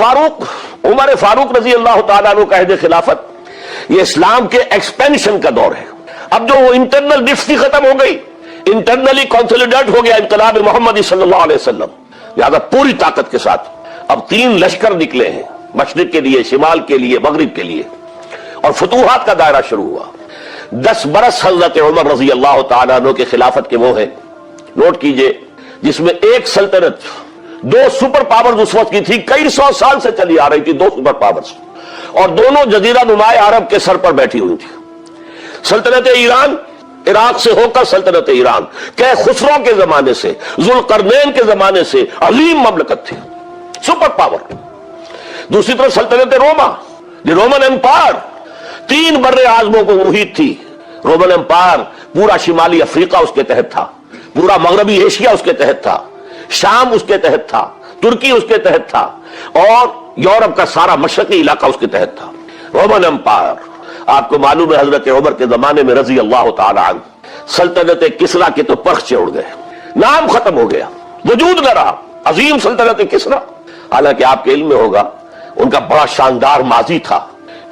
عمر فاروق رضی اللہ تعالیٰ عنہ کا عہد خلافت یہ اسلام کے ایکسپینشن کا دور ہے. اب جو وہ انٹرنل ڈفتی ختم ہو گئی, انٹرنلی کنسولیڈیٹ ہو گیا انقلاب محمدی صلی اللہ علیہ وسلم, لہذا پوری طاقت کے ساتھ اب 3 لشکر نکلے ہیں, مشرق کے لیے, شمال کے لیے, مغرب کے لیے, اور فتوحات کا دائرہ شروع ہوا. 10 برس حضرت عمر رضی اللہ تعالیٰ عنہ کے خلافت کے وہ ہیں, نوٹ کیجئے, جس میں ایک سلطنت 2 سپر پاورز اس وقت کی تھی, کئی 100 سال سے چلی آ رہی تھی 2 سپر پاورز, اور دونوں جزیرہ نما عرب کے سر پر بیٹھی ہوئی تھی. سلطنت ایران, عراق سے ہو کر سلطنت ایران, کہ خسرو کے زمانے سے, ذوالقرنین کے زمانے سے عظیم مملکت تھی, سپر پاور. دوسری طرف سلطنت روما, دی رومن امپائر, 3 بر اعظموں کو محیط تھی. رومن امپائر پورا شمالی افریقہ اس کے تحت تھا, پورا مغربی ایشیا اس کے تحت تھا, شام اس کے تحت تھا, ترکی اس کے تحت تھا, اور یورپ کا سارا مشرقی علاقہ اس کے تحت تھا. رومن امپائر, آپ کو معلوم ہے حضرت عمر کے زمانے میں رضی اللہ تعالی عنہ سلطنت کسریٰ کے تو پرخچے اڑ گئے, نام ختم ہو گیا, وجود نہ رہا عظیم سلطنت کسریٰ. حالانکہ آپ کے علم میں ہوگا ان کا بڑا شاندار ماضی تھا,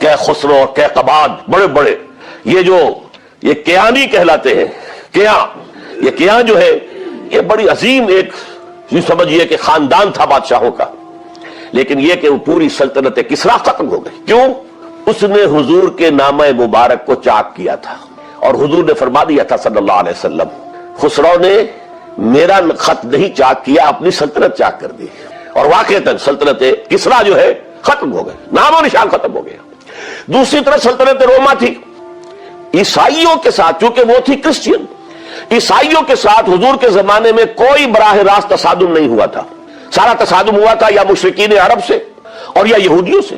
کہ خسرو اور کہ قباد, بڑے بڑے یہ کیانی کہلاتے ہیں. یہ کیان جو ہے یہ بڑی عظیم ایک سمجھیے کہ خاندان تھا بادشاہوں کا. لیکن یہ کہ وہ پوری سلطنت کسریٰ ختم ہو گئی. کیوں؟ اس نے حضور کے نامہ مبارک کو چاک کیا تھا, اور حضور نے فرما دیا تھا صلی اللہ علیہ وسلم, خسرو نے میرا خط نہیں چاک کیا, اپنی سلطنت چاک کر دی. اور واقعتاً سلطنت کسریٰ جو ہے ختم ہو گئی, نام و نشان ختم ہو گیا. دوسری طرف سلطنت روما تھی, عیسائیوں کے ساتھ, چونکہ وہ تھی کرسچین, عیسائیوں کے ساتھ حضور کے زمانے میں کوئی براہ راست تصادم نہیں ہوا تھا. سارا تصادم ہوا تھا یا مشرکین عرب سے اور یا یہودیوں سے.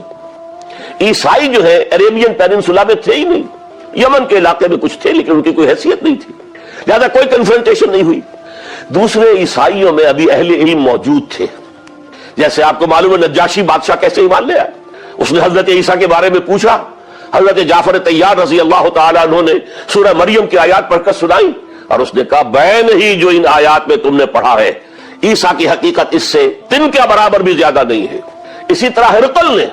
عیسائی جو ہے عربین پیننسولا میں تھے ہی نہیں, یمن کے علاقے میں کچھ تھے لیکن ان کی کوئی حیثیت نہیں تھی, لہذا کوئی کنفرنٹیشن نہیں ہوئی. دوسرے عیسائیوں میں ابھی اہل علم موجود تھے, جیسے آپ کو معلوم ہے نجاشی بادشاہ کیسے ایمان لے آئے. اس نے حضرت عیسیٰ کے بارے میں پوچھا, حضرت جعفر طیار رضی اللہ تعالیٰ عنہ نے سورہ مریم کی آیات پڑھ کر سنائی, اور اس نے کہا بین ہی جو ان آیات میں تم نے پڑھا ہے, عیسیٰ کی حقیقت اس سے 3 کے برابر بھی زیادہ نہیں ہے. اسی طرح ہرقل نے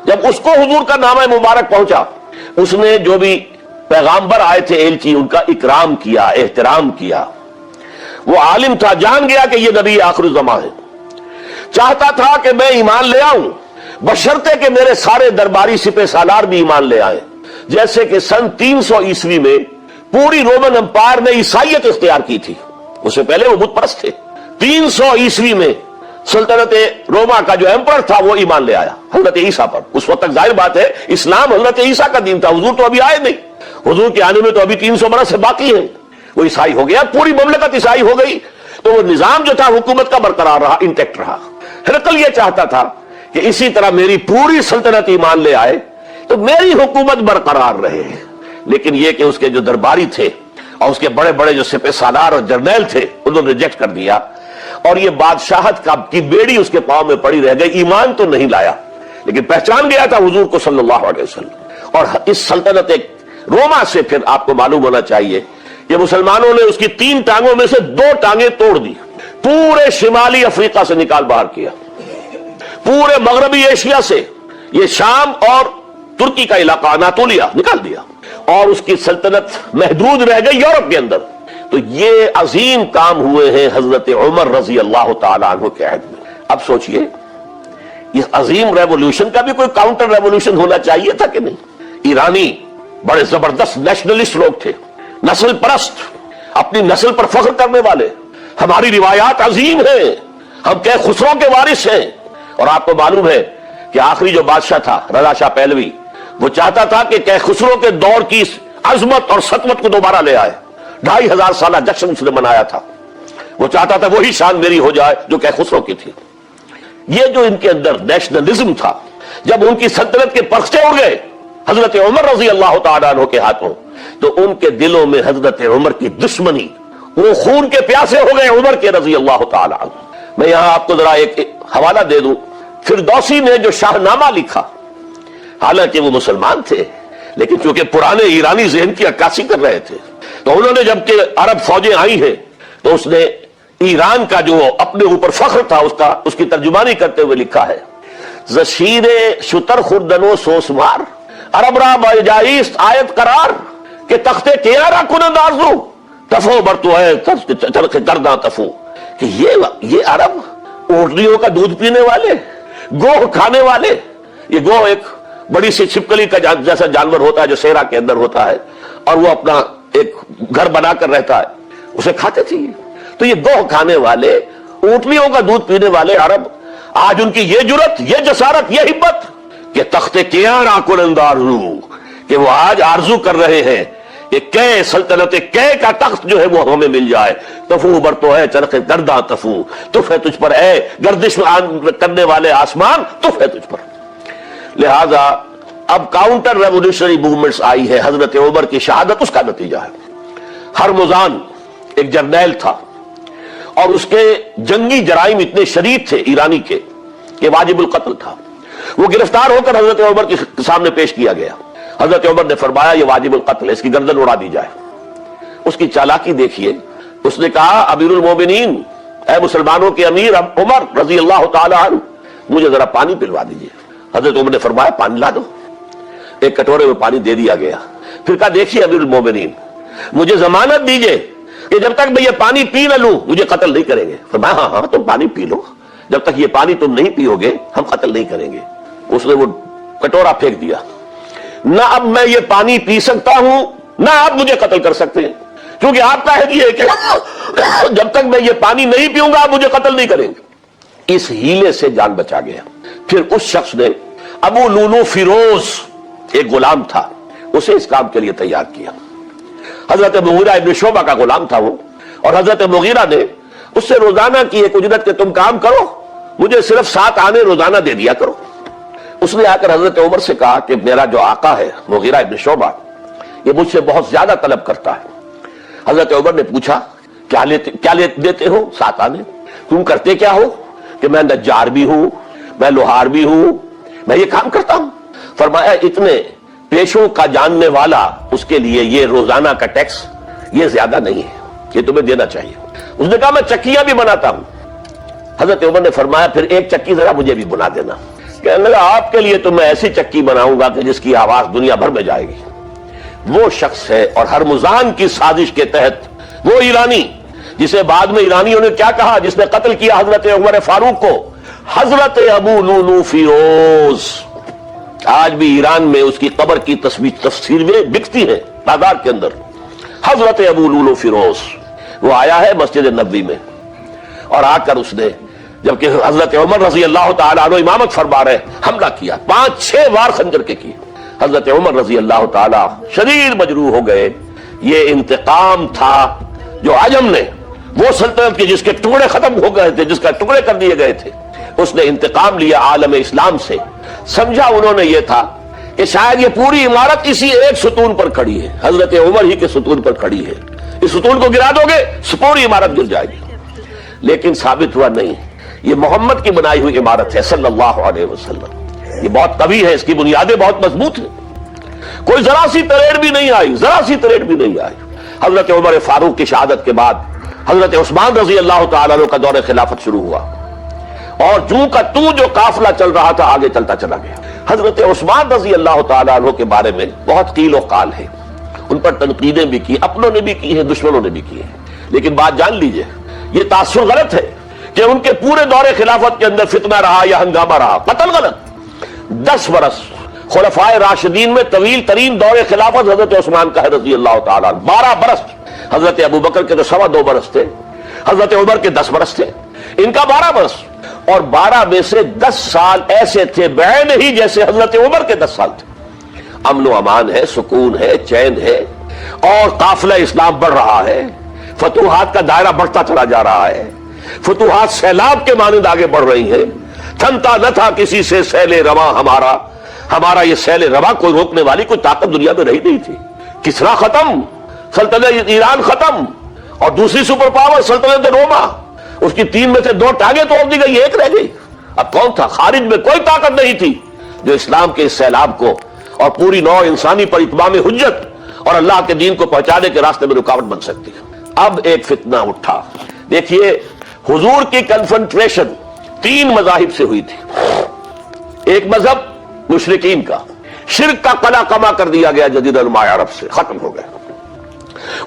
جب اس کو حضور کا نامہ مبارک پہنچا, اس نے جو بھی پیغامبر آئے تھے ایلچی, ان کا اکرام کیا, احترام کیا. وہ عالم تھا, جان گیا کہ یہ نبی آخر الزمان ہے, چاہتا تھا کہ میں ایمان لے آؤں بشرطے کہ میرے سارے درباری سپہ سالار بھی ایمان لے آئے. جیسے کہ سن 300 عیسوی میں پوری رومن امپائر نے عیسائیت اختیار کی تھی, اس سے پہلے وہ بت پرست تھے. 300 عیسوی میں سلطنت روما کا جو ایمپرر تھا وہ ایمان لے آیا حضرت عیسیٰ پر. اس وقت تک ظاہر بات ہے اسلام حضرت عیسیٰ کا دین تھا, حضور تو ابھی آئے نہیں, حضور کے آنے میں تو ابھی 300 برس سے باقی ہے. وہ عیسائی ہو گیا, پوری مملکت عیسائی ہو گئی, تو وہ نظام جو تھا حکومت کا برقرار رہا, انٹیکٹ رہا. ہرقل یہ چاہتا تھا کہ اسی طرح میری پوری سلطنت ایمان لے آئے تو میری حکومت برقرار رہے. لیکن یہ کہ اس کے جو درباری تھے اور اس کے بڑے بڑے جو سپہ سالار اور جرنیل تھے, انہوں نے ریجیکٹ کر دیا, اور یہ بادشاہت کی بیڑی اس کے پاؤں میں پڑی رہ گئی. ایمان تو نہیں لایا لیکن پہچان گیا تھا حضور کو صلی اللہ علیہ وسلم. اور اس سلطنت روما سے پھر آپ کو معلوم ہونا چاہیے کہ مسلمانوں نے اس کی 3 ٹانگوں میں سے 2 ٹانگیں توڑ دی, پورے شمالی افریقہ سے نکال باہر کیا, پورے مغربی ایشیا سے, یہ شام اور ترکی کا علاقہ اناطولیہ نکال دیا, اور اس کی سلطنت محدود رہ گئی یورپ کے اندر. تو یہ عظیم کام ہوئے ہیں حضرت عمر رضی اللہ تعالیٰ عنہ کے عہد میں. اب سوچئے یہ عظیم ریولوشن کا بھی کوئی کاؤنٹر ریولوشن ہونا چاہیے تھا کہ نہیں. ایرانی بڑے زبردست نیشنلسٹ لوگ تھے, نسل پرست, اپنی نسل پر فخر کرنے والے. ہماری روایات عظیم ہیں, ہم کہ خسرو کے وارث ہیں. اور آپ کو معلوم ہے کہ آخری جو بادشاہ تھا رضا شاہ پہلوی, وہ چاہتا تھا کہ خسرو کے دور کی عظمت اور سطوت کو دوبارہ لے آئے. 2500 سالہ جشن اس نے منایا تھا, وہ چاہتا تھا وہی شان میری ہو جائے جو کہ خسرو کی تھی. یہ جو ان کے اندر نیشنلزم تھا, جب ان کی سلطنت کے پرخچے اڑ گئے حضرت عمر رضی اللہ تعالیٰ عنہ کے ہاتھوں, تو ان کے دلوں میں حضرت عمر کی دشمنی, وہ خون کے پیاسے ہو گئے عمر کے رضی اللہ تعالیٰ عنہ. میں یہاں آپ کو ذرا ایک حوالہ دے دوں. فردوسی نے جو شاہ نامہ لکھا, حالانکہ وہ مسلمان تھے لیکن چونکہ پرانے ایرانی ذہن کی عکاسی کر رہے تھے, تو انہوں نے جب کہ عرب فوجیں آئی ہیں تو اس نے ایران کا جو اپنے اوپر فخر تھا اس کی ترجمانی کرتے ہوئے لکھا ہے, زشیر شتر خوردن و سوسمار عرب را بجائیست آیت قرار کہ تخت کیارا کنند آرزو تفو برتو ہے چرخ کردہ تفو کہ یہ عرب اونٹنیوں کا دودھ پینے والے، گوہ کھانے والے. یہ گوہ ایک بڑی سی چھپکلی کا جیسا جانور ہوتا ہے جو صحرا کے اندر ہوتا ہے اور وہ اپنا ایک گھر بنا کر رہتا ہے، اسے کھاتے تھے. تو یہ گوہ کھانے والے، اونٹنیوں کا دودھ پینے والے عرب، آج ان کی یہ جرت، یہ جسارت، یہ ہمت کہ تخت کیارا کنند آرزو، کہ وہ آج آرزو کر رہے ہیں کہ کئے سلطنت کئے کا تخت جو ہے وہ ہمیں مل جائے. تفو برتو ہے چرخ گرداں تفو، تف ہے تجھ پر اے گردش کرنے والے آسمان، تف ہے تجھ پر. لہذا اب کاؤنٹر ریولیوشنری موومنٹس آئی ہے. حضرت عمر کی شہادت اس کا نتیجہ ہے. ہرمزان ایک جرنیل تھا اور اس کے جنگی جرائم اتنے شدید تھے ایرانی کے کہ واجب القتل تھا. وہ گرفتار ہو کر حضرت عمر کے سامنے پیش کیا گیا. حضرت عمر نے فرمایا یہ واجب القتل ہے، اس کی گردن اڑا دی جائے. اس کی چالاکی دیکھیے. اس نے کہا امیر المومنین، اے مسلمانوں کے امیر عمر رضی اللہ تعالی عنہ، مجھے ذرا پانی پلوا دیجیے. حضرت عمر نے فرمایا پانی لا دو. ایک کٹورے میں پانی دے دیا گیا. پھر کہا دیکھیے امیر المومنین، مجھے ضمانت دیجیے کہ جب تک میں یہ پانی پی نہ لوں مجھے قتل نہیں کریں گے. فرمایا ہاں ہاں تم پانی پی لو، جب تک یہ پانی تم نہیں پیو گے ہم قتل نہیں کریں گے. اس نے وہ کٹورا پھینک دیا. نہ اب میں یہ پانی پی سکتا ہوں نہ آپ مجھے قتل کر سکتے ہیں، کیونکہ آپ کا ہے کہ جب تک میں یہ پانی نہیں پیوں گا آپ مجھے قتل نہیں کریں گے. اس ہیلے سے جان بچا گیا. پھر اس شخص نے ابو لولو فیروز، ایک غلام تھا، اسے اس کام کے لیے تیار کیا. حضرت مغیرہ ابن شعبہ کا غلام تھا وہ، اور حضرت مغیرہ نے اس سے روزانہ کی ایک اجرت کہ تم کام کرو، مجھے صرف 7 آنے روزانہ دے دیا کرو. اس نے آ کر حضرت عمر سے کہا کہ میرا جو آقا ہے مغیرہ ابن شعبہ یہ مجھ سے بہت زیادہ طلب کرتا ہے. حضرت عمر نے پوچھا کیا دیتے ہو؟ 7 آنے. تم کرتے کیا ہو؟ کہ میں نجار بھی ہوں، میں لوہار بھی ہوں، میں یہ کام کرتا ہوں. فرمایا اتنے پیشوں کا جاننے والا اس کے لیے یہ روزانہ کا ٹیکس یہ زیادہ نہیں ہے، یہ تمہیں دینا چاہیے. اس نے کہا میں چکیاں بھی بناتا ہوں. حضرت عمر نے فرمایا پھر ایک چکی ذرا مجھے بھی بنا دینا. کہنے لگا آپ کے لیے تو میں ایسی چکی بناؤں گا کہ جس کی آواز دنیا بھر میں جائے گی. وہ شخص ہے اور ہرمزان کی سازش کے تحت وہ ایرانی جسے بعد میں ایرانیوں نے کیا کہا، جس نے قتل کیا حضرت عمر فاروق کو، حضرت ابو لولو فیروز. آج بھی ایران میں اس کی قبر کی تصویریں بکتی ہیں بازار کے اندر. حضرت ابو لولو فیروز وہ آیا ہے مسجد نبوی میں اور آ کر اس نے جبکہ حضرت عمر رضی اللہ تعالیٰ عنہ امامت فرما رہے حملہ کیا. 5-6 وار خنجر کے کیے. حضرت عمر رضی اللہ تعالیٰ شدید مجروح ہو گئے. یہ انتقام تھا جو عجم نے، وہ سلطنت کے جس کے ٹکڑے ختم ہو گئے تھے، جس کا ٹکڑے کر دیے گئے تھے، اس نے انتقام لیا عالم اسلام سے. سمجھا انہوں نے یہ تھا کہ شاید یہ پوری عمارت اسی ایک ستون پر کھڑی ہے، حضرت عمر ہی کے ستون پر کھڑی ہے. اس ستون کو گرا دو گے پوری عمارت گر جائے گی. لیکن ثابت ہوا نہیں. یہ محمد کی بنائی ہوئی عمارت ہے صلی اللہ علیہ وسلم. یہ بہت قوی ہے، اس کی بنیادیں بہت مضبوط ہیں. کوئی ذرا سی تریڑ بھی نہیں آئی، ذرا سی تریڑ بھی نہیں آئی. حضرت عمر فاروق کی شہادت کے بعد حضرت عثمان رضی اللہ تعالیٰ عنہ کا دور خلافت شروع ہوا اور جو کا تو جو قافلہ چل رہا تھا آگے چلتا چلا گیا. حضرت عثمان رضی اللہ تعالیٰ عنہ کے بارے میں بہت قیل و قال ہے. ان پر تنقیدیں بھی کی، اپنوں نے بھی کی ہیں، دشمنوں نے بھی کی ہیں. لیکن بات جان لیجئے یہ تاثر غلط ہے کہ ان کے پورے دور خلافت کے اندر فتنہ رہا یا ہنگامہ رہا. قتل غلط. 10 برس خلفائے راشدین میں طویل ترین دور خلافت حضرت عثمان کا ہے رضی اللہ تعالیٰ. 12 برس حضرت ابو بکر کے تو 2.25 برس تھے، حضرت عمر کے 10 برس تھے، ان کا 12 برس. اور 12 میں سے 10 سال ایسے تھے بعین ہی جیسے حضرت عمر کے 10 سال تھے. امن و امان ہے، سکون ہے، چین ہے، اور قافلہ اسلام بڑھ رہا ہے. فتوحات کا دائرہ بڑھتا چلا جا رہا ہے. فتوحات سیلاب کے مانند آگے بڑھ رہی ہیں. تھنتا نہ تھا کسی سے سیل رواں ہمارا یہ سیل رواں کوئی روکنے والی کوئی طاقت دنیا میں رہی نہیں تھی. کسرا ختم، سلطنت ایران ختم، اور دوسری سپر پاور سلطنت روما، اس کی 3 میں سے 2 ٹانگیں توڑ دی گئی، 1 رہ گئی. اب کون تھا؟ خارج میں کوئی طاقت نہیں تھی جو اسلام کے اس سیلاب کو اور پوری نوع انسانی پر اتمام حجت اور اللہ کے دین کو پہنچانے کے راستے میں رکاوٹ بن سکتی ہے. اب ایک فتنہ اٹھا. دیکھیے حضور کی کنفرنٹریشن 3 مذاہب سے ہوئی تھی. ایک مذہب مشرکین کا، شرک کا قلع کما کر دیا گیا جزیرہ نما عرب سے، ختم ہو گیا۔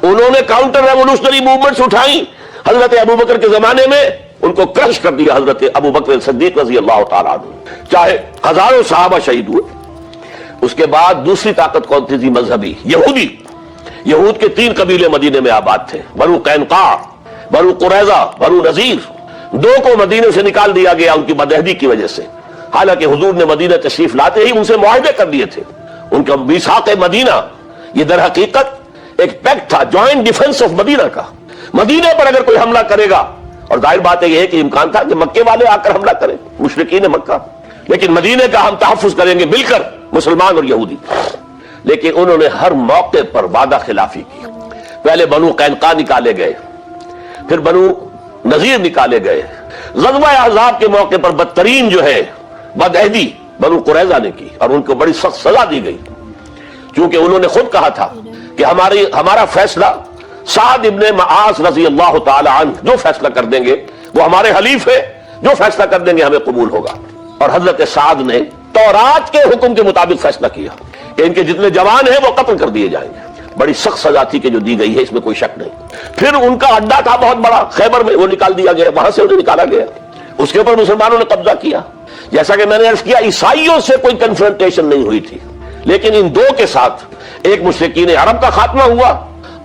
انہوں نے کاؤنٹر ریولوشنری موومنٹس اٹھائیں حضرت ابوبکر کے زمانے میں، ان کو کرش کر دیا حضرت ابوبکر صدیق رضی اللہ تعالیٰ عنہ، چاہے ہزاروں صحابہ شہید ہوئے۔ اس کے بعد دوسری طاقت کون تھی؟ مذہبی، یہودی۔ یہود کے 3 قبیلے مدینے میں آباد تھے، بنو قینقاع، بنو قریظہ، بنو نذیر۔ 2 کو مدینے سے نکال دیا گیا ان کی بدعہدی کی وجہ سے، حالانکہ حضور نے مدینہ تشریف لاتے ہی ان سے معاہدے کر دیے تھے۔ ان کا میثاق مدینہ یہ در حقیقت ایک پیکٹ تھا، جوائنٹ ڈیفنس آف مدینہ کا۔ مدینے پر اگر کوئی حملہ کرے گا، اور ظاہر بات یہ ہے کہ امکان تھا کہ مکے والے آ کر حملہ کریں، مشرکین مکہ، لیکن مدینے کا ہم تحفظ کریں گے مل کر، مسلمان اور یہودی۔ لیکن انہوں نے ہر موقع پر وعدہ خلافی کی۔ پہلے بنو قینقاع نکالے گئے، پھر بنو نذیر نکالے گئے۔ غزوہ احزاب کے موقع پر بدترین جو ہے بدعہدی بنو قریظہ نے کی، اور ان کو بڑی سخت سزا دی گئی، کیونکہ انہوں نے خود کہا تھا کہ ہمارا فیصلہ سعد ابن معاذ رضی اللہ تعالی عنہ جو فیصلہ کر دیں گے وہ ہمارے حلیف ہے، جو فیصلہ کر دیں گے ہمیں قبول ہوگا۔ اور حضرت سعد نے تورات کے حکم کے مطابق فیصلہ کیا کہ ان کے جتنے جوان ہیں وہ قتل کر دیے جائیں گے۔ بڑی سخت سزا تھی کہ جو دی گئی ہے، اس میں کوئی شک نہیں۔ پھر ان کا اڈا تھا بہت بڑا خیبر میں، وہ نکال دیا گیا، وہاں سے انہیں نکالا گیا، اس کے اوپر مسلمانوں نے قبضہ کیا۔ جیسا کہ میں نے عرض کیا، عیسائیوں سے کوئی کنفرنٹیشن نہیں ہوئی تھی، لیکن ان 2 کے ساتھ ایک مشرکین عرب کا خاتمہ ہوا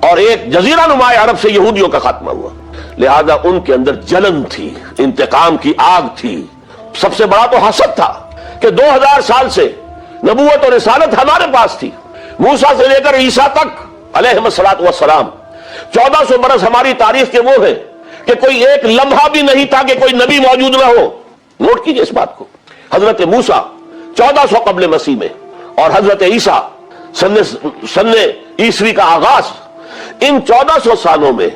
اور ایک جزیرہ نما عرب سے یہودیوں کا خاتمہ ہوا۔ لہذا ان کے اندر جلن تھی، انتقام کی آگ تھی۔ سب سے بڑا تو حسد تھا کہ 2000 سال سے نبوت اور رسالت ہمارے پاس تھی، موسیٰ سے لے کر عیسیٰ تک علیہ الصلوۃ والسلام، 1400 برس ہماری تاریخ کے وہ ہیں کہ کوئی ایک لمحہ بھی نہیں تھا کہ کوئی نبی موجود نہ ہو۔ نوٹ کیجئے اس بات کو، حضرت موسیٰ 1400 قبل مسیح میں، اور حضرت عیسیٰ سن عیسوی کا آغاز، ان 1400 سالوں میں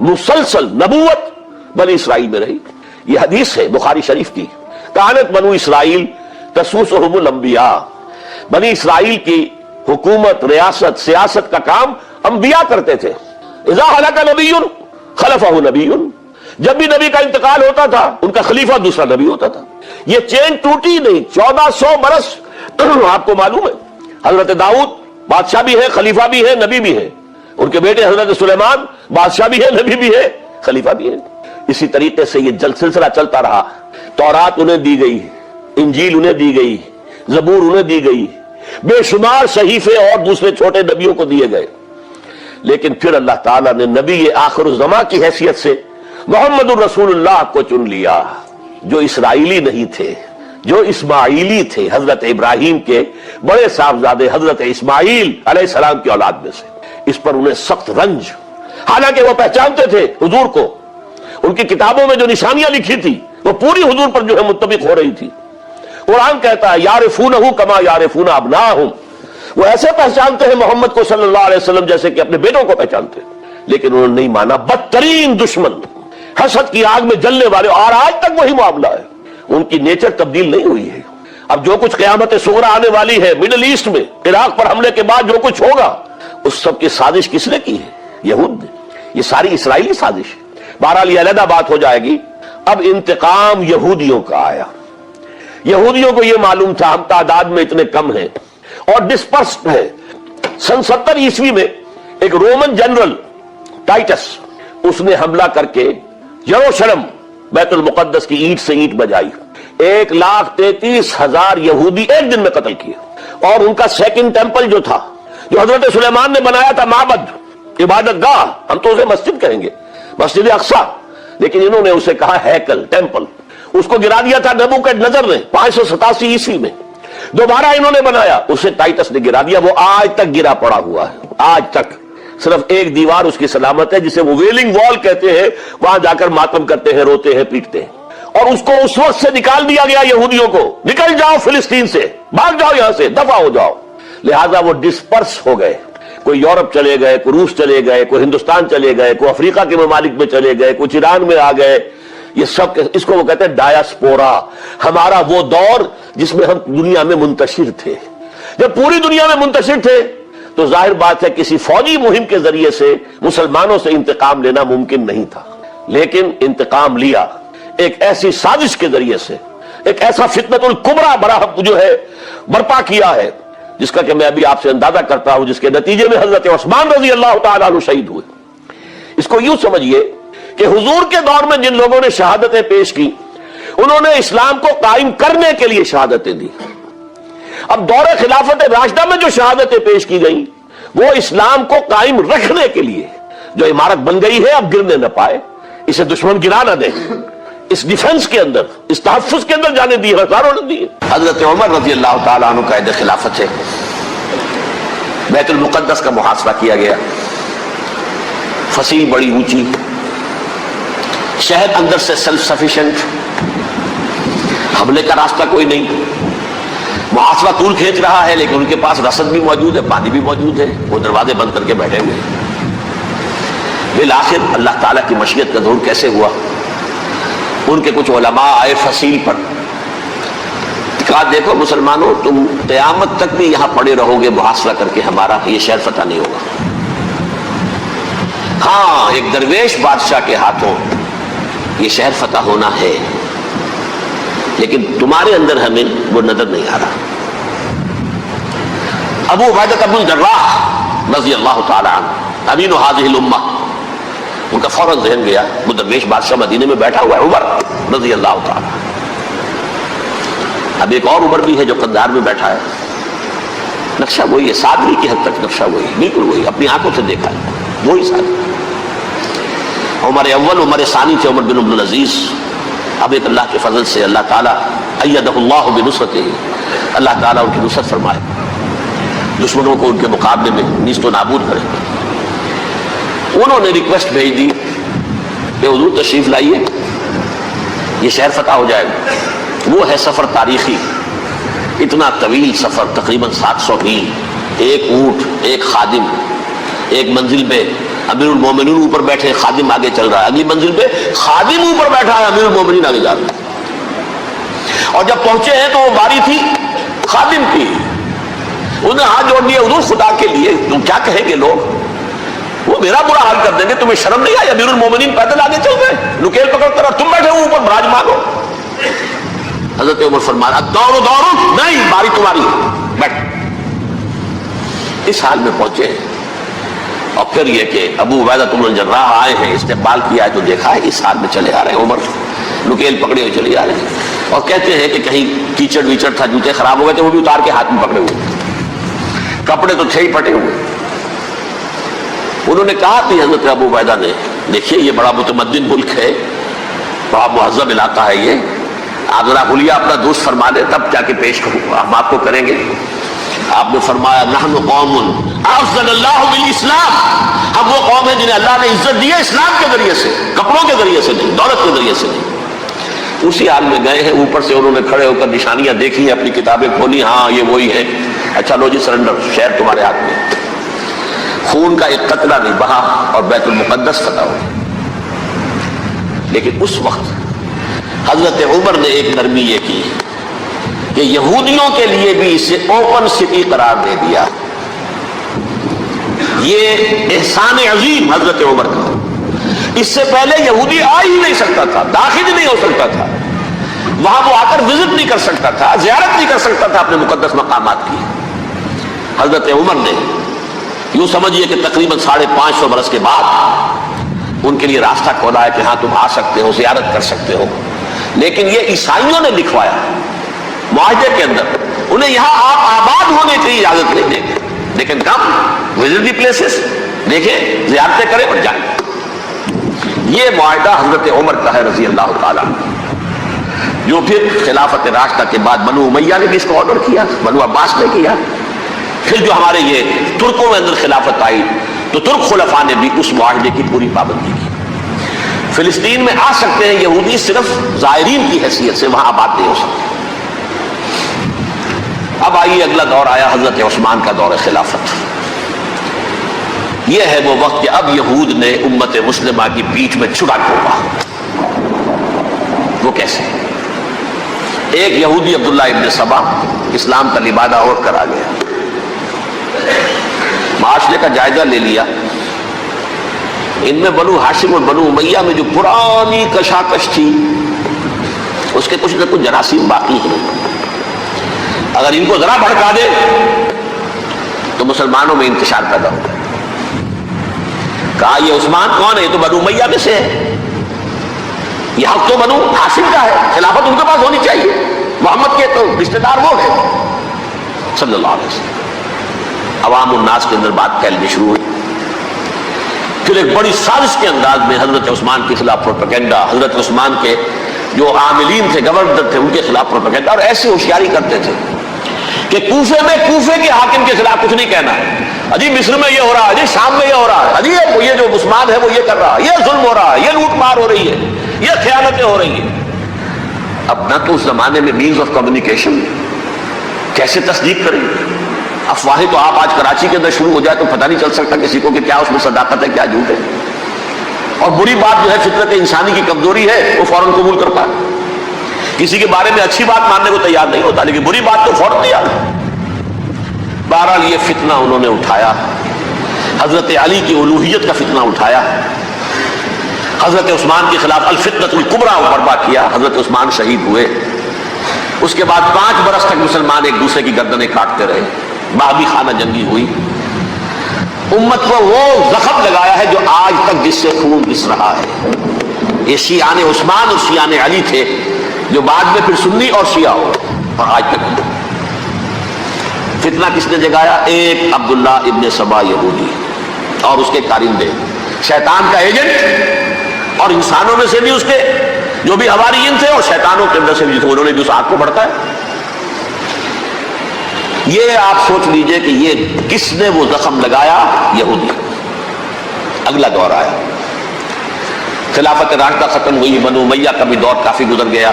مسلسل نبوت بنی اسرائیل میں رہی۔ یہ حدیث ہے بخاری شریف کی، کانت بنو اسرائیل تسوسہم الانبیاء، بنی اسرائیل کی حکومت، ریاست، سیاست کا کام انبیاء کرتے تھے۔ اذا ہلک نبی خلفہ نبی، جب بھی نبی کا انتقال ہوتا تھا ان کا خلیفہ دوسرا نبی ہوتا تھا۔ یہ چین ٹوٹی نہیں، 1400 برس۔ آپ کو معلوم ہے حضرت داؤد بادشاہ بھی ہے، خلیفہ بھی ہے، نبی بھی ہے، ان کے بیٹے حضرت سلیمان بادشاہ بھی ہے، نبی بھی ہے، خلیفہ بھی ہے۔ اسی طریقے سے یہ سلسلہ چلتا رہا۔ تورات انہیں دی گئی، انجیل انہیں دی گئی، زبور انہیں دی گئی، بے شمار صحیفے اور دوسرے چھوٹے نبیوں کو دیے گئے۔ لیکن پھر اللہ تعالیٰ نے نبی آخر الزماں کی حیثیت سے محمد الرسول اللہ کو چن لیا، جو اسرائیلی نہیں تھے، جو اسماعیلی تھے، حضرت ابراہیم کے بڑے صاحبزادے حضرت اسماعیل علیہ السلام کی اولاد میں سے۔ اس پر انہیں سخت رنج، حالانکہ وہ پہچانتے تھے حضور کو، ان کی کتابوں میں جو نشانیاں لکھی تھی وہ پوری حضور پر جو ہے متفق ہو رہی تھی۔ قرآن کہتا ہے یعرفونہ کما یعرفون ابناءہم، وہ ایسے پہچانتے ہیں محمد کو صلی اللہ علیہ وسلم جیسے کہ اپنے بیٹوں کو پہچانتے ہیں، لیکن انہوں نے نہیں مانا۔ بدترین دشمن، حسد کی آگ میں جلنے والے، اور آج تک وہی معاملہ ہے، ان کی نیچر تبدیل نہیں ہوئی ہے۔ اب جو کچھ قیامت صغریٰ آنے والی ہے مڈل ایسٹ میں، عراق پر حملے کے بعد جو کچھ ہوگا، اس سب کی سازش کس نے کی ہے؟ یہود نے۔ یہ ساری اسرائیلی سازش ہے۔ بہرحال یہ علیحدہ بات ہو جائے گی۔ اب انتقام یہودیوں کا آیا۔ یہودیوں کو یہ معلوم تھا ہم تعداد میں اتنے کم ہیں اور ڈسپرسڈ ہیں۔ سن 70 عیسوی میں ایک رومن جنرل ٹائٹس، اس نے حملہ کر کے یروشلم بیت المقدس کی اینٹ سے اینٹ بجائی، 1,33,000 یہودی ایک دن میں قتل کیے۔ اور ان کا سیکنڈ ٹیمپل جو تھا، جو حضرت سلیمان نے بنایا تھا، معبد، عبادت گاہ، ہم تو اسے مسجد کہیں گے، مسجد اقصیٰ، لیکن انہوں نے اسے کہا ہیکل، ٹیمپل، اس کو گرا دیا تھا نبوکڈنیزر نے 587 عیسوی میں۔ دوبارہ انہوں نے بنایا، اسے ٹائٹس نے گرا دیا، وہ آج تک گرا پڑا ہوا ہے، آج تک صرف ایک دیوار اس کی سلامت ہے جسے وہ ویلنگ وال کہتے ہیں، وہاں جا کر ماتم کرتے ہیں، روتے ہیں، پیٹتے ہیں۔ اور اس کو اس وقت سے نکال دیا گیا یہودیوں کو، نکل جاؤ فلسطین سے، بھاگ جاؤ یہاں سے، دفع ہو جاؤ۔ لہذا وہ ڈسپرس ہو گئے، کوئی یورپ چلے گئے، کوئی روس چلے گئے، کوئی ہندوستان چلے گئے، کوئی افریقہ کے ممالک میں چلے گئے، کچھ ایران میں آ گئے۔ یہ سب، اس کو وہ کہتے ہیں ڈایاسپورا، ہمارا وہ دور جس میں ہم دنیا میں منتشر تھے۔ جب پوری دنیا میں منتشر تھے تو ظاہر بات ہے کسی فوجی مہم کے ذریعے سے مسلمانوں سے انتقام لینا ممکن نہیں تھا، لیکن انتقام لیا ایک ایسی سازش کے ذریعے سے ایک ایسا فتنۃ الکبریٰ جو ہے برپا کیا ہے، جس کا کہ میں ابھی آپ سے اندازہ کرتا ہوں، جس کے نتیجے میں حضرت عثمان رضی اللہ تعالیٰ عنہ شہید ہوئے۔ اس کو یوں سمجھیے کہ حضور کے دور میں جن لوگوں نے شہادتیں پیش کی، انہوں نے اسلام کو قائم کرنے کے لیے شہادتیں دی۔ اب دور خلافت راشدہ میں جو شہادتیں پیش کی گئیں، وہ اسلام کو قائم رکھنے کے لیے جو عمارت بن گئی ہے، اب گرنے نہ پائے، اسے دشمن گرا نہ دے، اس ڈیفنس کے اندر، اس تحفظ کے اندر جانے دی، ہزاروں نے دی۔ حضرت عمر رضی اللہ تعالیٰ عنہ قائد خلافت ہے، بیت المقدس کا محاصرہ کیا گیا، فصیل بڑی اونچی، شہر اندر سے سیلف سفیشینٹ، حملے کا راستہ کوئی نہیں، محاصرہ طول کھینچ رہا ہے، لیکن ان کے پاس رسد بھی موجود ہے، پانی بھی موجود ہے، وہ دروازے بند کر کے بیٹھے ہوئے ہیں۔ بالآخر اللہ تعالیٰ کی مشیت کا ظہور کیسے ہوا؟ ان کے کچھ علماء آئے فصیل پر، کہا دیکھو مسلمانوں، تم قیامت تک بھی یہاں پڑے رہو گے محاصرہ کر کے، ہمارا یہ شہر فتح نہیں ہوگا۔ ہاں، ایک درویش بادشاہ کے ہاتھوں یہ شہر فتح ہونا ہے، لیکن تمہارے اندر ہمیں وہ نظر نہیں آ رہا۔ ابو عبیدہ بن الجراح رضی اللہ تعالی عنہ، امین هذه الامہ، ان کا فوراً ذہن گیا، وہ درویش بادشاہ مدینے میں بیٹھا ہوا ہے، عمر رضی اللہ تعالی۔ اب ایک اور عمر بھی ہے جو قندھار میں بیٹھا ہے، نقشہ وہی ہے، سادگی کی حد تک نقشہ وہی، بالکل وہی، اپنی آنکھوں سے دیکھا ہے، وہی سادگی۔ عمر اول، عمر ثانی تھے عمر بن عبد العزیز۔ اب ایک اللہ کے فضل سے اللہ تعالیٰ ایدہ اللہ بنصرتہ، اللہ تعالیٰ ان کی نصرت فرمائے، دشمنوں کو ان کے مقابلے میں نیست و نابود کرے۔ انہوں نے ریکویسٹ بھیج دی کہ حضور تشریف لائیے، یہ شہر فتح ہو جائے گا۔ وہ ہے سفر تاریخی، اتنا طویل سفر، تقریباً 700 میل، ایک اونٹ، ایک خادم، ایک منزل پہ امیر المومنین اوپر بیٹھے، خادم آگے چل رہا ہے، اگلی منزل پہ خادم اوپر بیٹھا ہے، امیر المومنین آگے جا رہا ہے۔ اور جب پہنچے ہیں تو وہ باری تھی خادم کی، انہوں نے ہاتھ جوڑ دیا، حضور خدا کے لیے تم کیا کہیں گے لوگ، وہ میرا برا حال کر دیں گے، تمہیں شرم نہیں آئی؟ امیر المومنین پیدل آگے چل گئے، نکیل پکڑ کر، اور تم بیٹھے ہو اوپر براجمان ہو۔ حضرت عمر فرمایا دوڑو دوڑو، نہیں، باری تمہاری ہے، بیٹھ۔ اس حال میں پہنچے ہیں، اور پھر یہ کہ ابو عبیدہ بن الجراح آئے ہیں، استقبال کیا ہے تو دیکھا ہے اس حال میں چلے آ رہے ہیں، عمر نکیل پکڑے ہوئے چلے آ رہے ہیں، اور کہتے ہیں کہ کہیں کیچڑ ویچڑ تھا، جوتے خراب ہو گئے تھے، وہ بھی اتار کے ہاتھ میں پکڑے ہوئے، کپڑے تو تھے ہی پھٹے ہوئے۔ انہوں نے کہا کہ حضرت ابو عبیدہ نے، دیکھیے یہ بڑا متمدن ملک ہے، بڑا مہذب علاقہ ہے یہ، آپ ذرا حلیہ اپنا دوست فرما دیں تب جا کے پیش کروں، ہم آپ کو کریں گے۔ آپ نے فرمایا نحن قوم اعزنا اللہ بالاسلام، ہم وہ قوم ہیں جنہیں اللہ نے عزت دی ہے اسلام کے ذریعے سے، کپڑوں کے ذریعے سے نہیں، دولت کے ذریعے سے نہیں۔ اسی حال میں گئے ہیں، اوپر سے انہوں نے کھڑے ہو کر نشانیاں دیکھی ہیں، اپنی کتابیں کھولی، ہاں یہ وہی ہے، اچھا لو جی سرنڈر، شہر تمہارے ہاتھ میں۔ خون کا ایک قطرہ نہیں بہا اور بیت المقدس فتح ہو۔ لیکن اس وقت حضرت عمر نے ایک نرمی یہ کی کہ یہودیوں کے لیے بھی اسے اوپن سٹی قرار دے دیا۔ یہ احسان عظیم حضرت عمر کا، اس سے پہلے یہودی آ ہی نہیں سکتا تھا، داخل ہی نہیں ہو سکتا تھا، وہاں وہ آ کر وزٹ نہیں کر سکتا تھا، زیارت نہیں کر سکتا تھا اپنے مقدس مقامات کی۔ حضرت عمر نے یوں سمجھیے کہ تقریباً 550 برس کے بعد ان کے لیے راستہ کھولا ہے کہ ہاں تم آ سکتے ہو، زیارت کر سکتے ہو۔ لیکن یہ عیسائیوں نے لکھوایا معاہدے کے اندر، انہیں یہاں آپ آباد ہونے کی اجازت نہیں دیں گے، لیکن کم وزٹ دی پلیسز، دیکھیں زیارتیں کریں اور جائیں۔ یہ معاہدہ حضرت عمر کا ہے رضی اللہ تعالیٰ، جو پھر خلافت راشدہ کے بعد بنو امیہ نے بھی اس کو آرڈر کیا، بنو عباس نے کیا، پھر جو ہمارے یہ ترکوں میں اندر خلافت آئی تو ترک خلفاء نے بھی اس معاہدے کی پوری پابندی کی۔ فلسطین میں آ سکتے ہیں یہودی صرف زائرین کی حیثیت سے، وہاں آباد نہیں ہو سکتے۔ اب آئیے اگلا دور آیا حضرت عثمان کا دور خلافت۔ یہ ہے وہ وقت کہ اب یہود نے امت مسلمہ کی پیٹھ میں چھڑا ٹھوکا۔ وہ کیسے؟ ایک یہودی عبداللہ ابن سبا اسلام کا لبادہ اوڑھ کر آ گیا، معاشرے کا جائزہ لے لیا، ان میں بنو ہاشم اور بنو امیہ میں جو پرانی کشاکش تھی اس کے کچھ نہ کچھ جراثیم باقی ہیں. اگر ان کو ذرا بھڑکا دے تو مسلمانوں میں انتشار پیدا ہوگا. کہا یہ عثمان کون ہے؟ یہ تو بنو امیہ میں سے ہے. یہ حق تو بنو ہاشم کا ہے، خلافت ان کے پاس ہونی چاہیے. محمد کے تو رشتہ دار وہ ہے صلی اللہ علیہ وسلم. عوام الناس کے اندر بات پھیلنی شروع ہوئی. پھر ایک بڑی سازش کے انداز میں حضرت عثمان کے خلاف پروپیگنڈا، حضرت عثمان کے جو عاملین تھے، گورنر تھے، ان کے خلاف پروپیگنڈا. اور ایسی ہوشیاری کرتے تھے کہ کوفے میں کوفے کے حاکم کے خلاف کچھ نہیں کہنا ہے. اجی مصر میں یہ ہو رہا ہے، اجی شام میں یہ ہو رہا ہے، اجی یہ جو عثمان ہے وہ یہ کر رہا ہے، یہ ظلم ہو رہا ہے، یہ لوٹ مار ہو رہی ہے، یہ خیانتیں ہو رہی ہیں. اب نہ تو اس زمانے میں مینز آف کمیونیکیشن، کیسے تصدیق کریں؟ افواہیں تو آپ آج کراچی کے اندر شروع ہو جائے تو پتہ نہیں چل سکتا کسی کو کہ کیا اس میں صداقت ہے کیا جھوٹ ہے. اور بری بات جو ہے فطرت انسانی کی کمزوری ہے، وہ فوراً قبول کرتا ہے. کسی کے بارے میں اچھی بات ماننے کو تیار نہیں ہوتا، لیکن بری بات تو فوراً تیار ہے. بہرحال یہ فتنہ انہوں نے اٹھایا، حضرت علی کی الوہیت کا فتنہ اٹھایا، حضرت عثمان کے خلاف الفتنۃ الکبریٰ برپا کیا. حضرت عثمان شہید ہوئے. اس کے بعد 5 برس تک مسلمان ایک دوسرے کی گردنیں کاٹتے رہے. بابی خانہ جنگی ہوئی. امت کو وہ زخم لگایا ہے جو آج تک جس سے خون رس رہا ہے. یہ شیعان عثمان اور شیعان علی تھے جو بعد میں پھر سنی اور شیعہ ہو، اور آج تک فتنہ کس نے جگایا؟ ایک عبداللہ ابن سبا یہودی اور اس کے کارندے، شیطان کا ایجنٹ، اور انسانوں میں سے بھی اس کے جو بھی حواریین تھے اور شیطانوں کے اندر سے بھی انہوں نے بھی اس آگ کو بڑھتا ہے. یہ آپ سوچ لیجئے کہ یہ کس نے وہ زخم لگایا؟ یہودی. اگلا دور آیا، خلافت راشدہ ختم ہوئی، بنو امیہ کا بھی دور کافی گزر گیا.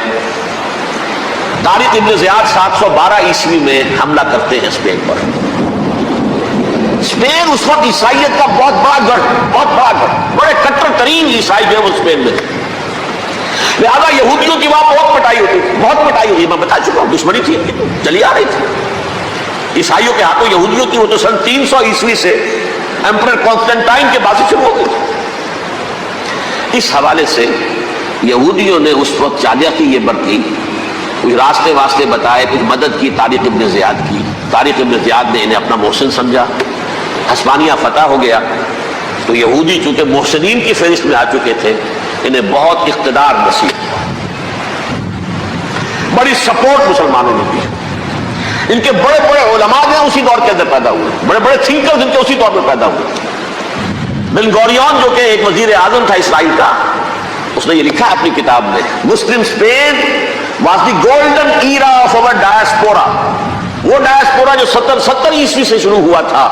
طارق ابن زیاد 712 عیسوی میں حملہ کرتے ہیں اسپین پر. اسپین اس وقت عیسائیت کا بہت بڑا گڑھ، بڑے کٹر ترین عیسائی جو ہے وہ اسپین میں تھے. لہذا یہودیوں کی وہاں بہت پٹائی ہوتی تھی. میں بتا چکا ہوں، دشمنی تھی چلی آ رہی تھی عیسائیوں کے ہاتھوں یہودیوں کی. وہ تو سن 300 عیسوی سے ایمپرر کانسٹنٹائن کے بعد سے شروع ہو گئی. اس حوالے سے یہودیوں نے اس وقت چالاکی یہ برتی، کچھ راستے واسطے بتائے، کچھ مدد کی طارق ابن زیاد کی. طارق ابن زیاد نے انہیں اپنا محسن سمجھا. ہسپانیہ فتح ہو گیا تو یہودی چونکہ محسنین کی فہرست میں آ چکے تھے، انہیں بہت اقتدار نصیب ہوا. بڑی سپورٹ مسلمانوں نے دی. ان کے بڑے بڑے علماء جو اسی دور کے اندر پیدا ہوئے، بڑے بڑے تھنکرز ان کے اسی دور میں پیدا ہوئے. بن گوریون جو کہ ایک وزیر اعظم تھا اسرائیل کا، اس نے یہ لکھا ہے اپنی کتاب میں، مسلم Spain was the golden era of our diaspora. وہ ڈائسپورا جو 70 عیسوی سے شروع ہوا تھا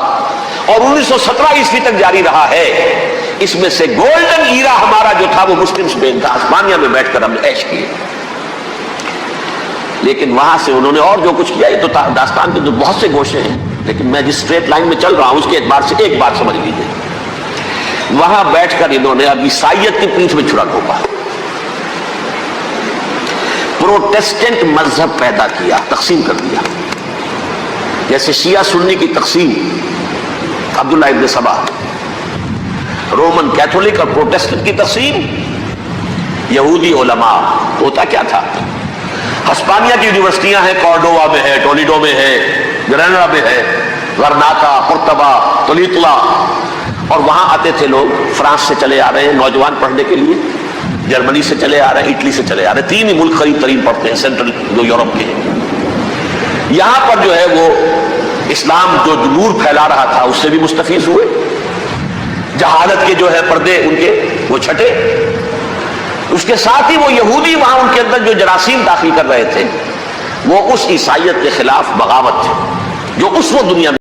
اور 1917 عیسوی تک جاری رہا ہے، اس میں سے گولڈن ایرا ہمارا جو تھا وہ مسلم اسپین تھا. ہسپانیہ میں بیٹھ کر ہم نے عیش کیے. لیکن وہاں سے انہوں نے اور جو کچھ کیا، یہ تو داستان کے بہت سے گوشے ہیں، لیکن میں جس اسٹریٹ لائن میں چل رہا ہوں اس کے اعتبار سے ایک بات سمجھ لیجیے. وہاں بیٹھ کر انہوں نے اب عیسائیت کی پیٹھ میں چھڑا ٹھوکا، پروٹیسٹنٹ مذہب پیدا کیا، تقسیم کر دیا. جیسے شیعہ سنی کی تقسیم، عبداللہ ابن سبا، رومن کیتھولک اور پروٹیسٹنٹ کی تقسیم، یہودی علماء. ہوتا کیا تھا؟ ہسپانیہ کی یونیورسٹیاں ہیں، کارڈووا میں ہے، ٹولیڈو میں ہے، گریناڈا میں ہے، غرناطہ، قرطبہ، تولیتلا، اور وہاں آتے تھے لوگ. فرانس سے چلے آ رہے ہیں نوجوان پڑھنے کے لیے، جرمنی سے چلے آ رہے ہیں، اٹلی سے چلے آ رہے ہیں. 3 ہی ملک قریب ترین پڑھتے ہیں سینٹرل جو یورپ کے ہیں. یہاں پر جو ہے وہ اسلام جو نور پھیلا رہا تھا اس سے بھی مستفیض ہوئے. جہالت کے جو ہے پردے ان کے وہ چھٹے. اس کے ساتھ ہی وہ یہودی وہاں ان کے اندر جو جراثیم داخل کر رہے تھے وہ اس عیسائیت کے خلاف بغاوت تھے جو اس وقت دنیا میں